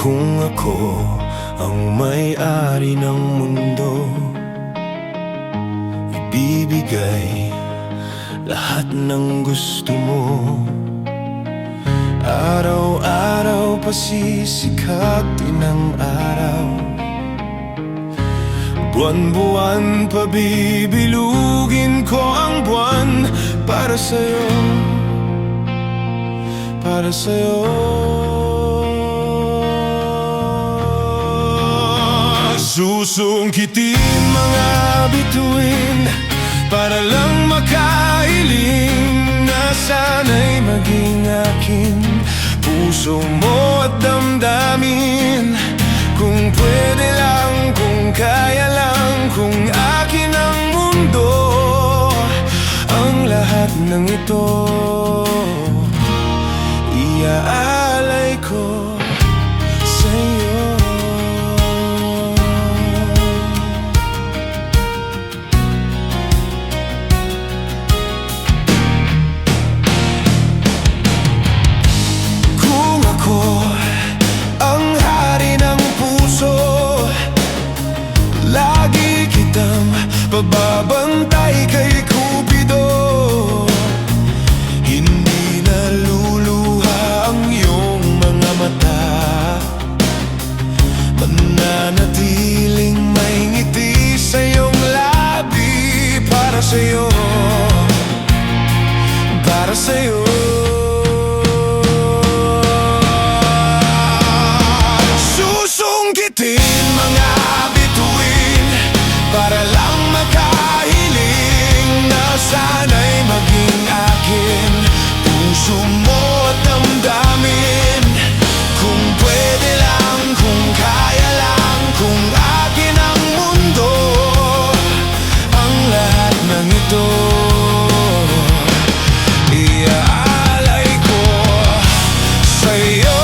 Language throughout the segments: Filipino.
Kung ako ang may-ari ng mundo, ibibigay lahat ng gusto mo. Araw-araw pasisikatin ang araw, buwan-buwan pabibilugin ko ang buwan para sa'yo, para sa'yo. Susungkitin mga bituin para lang makailing na sana'y maging akin. Puso mo at damdamin, kung pwede lang, kung kaya lang, kung akin ang mundo. Ang lahat ng ito iaalay ko sa'yo. Bababantay kay Cupido, hindi naluluha ang iyong mga mata. Mananatiling may ngiti sa iyong labi para sa'yo, para sa'yo. Susungkitin mga bituin para lang makahiling na sana'y maging akin. Puso mo at damdamin, kung pwede lang, kung kaya lang, kung akin ang mundo. Ang lahat ng ito iaalay ko sa'yo.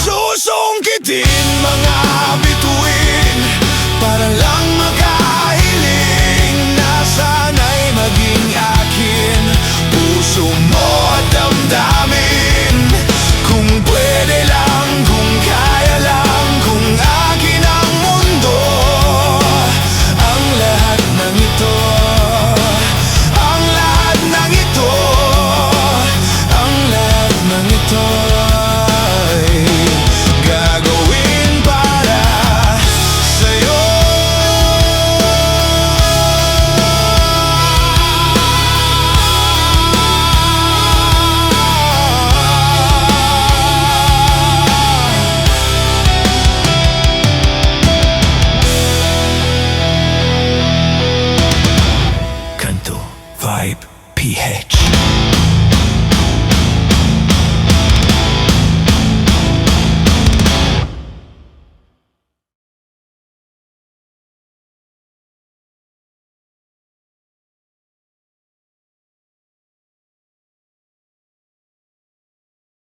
Susungkitin mga bituin para lang makahiling na sana'y maging akin. Puso mo at damdamin, kung pwede lang, kung kaya lang, kung akin ang mundo. Ang lahat ng ito, ang lahat ng ito, ang lahat ng ito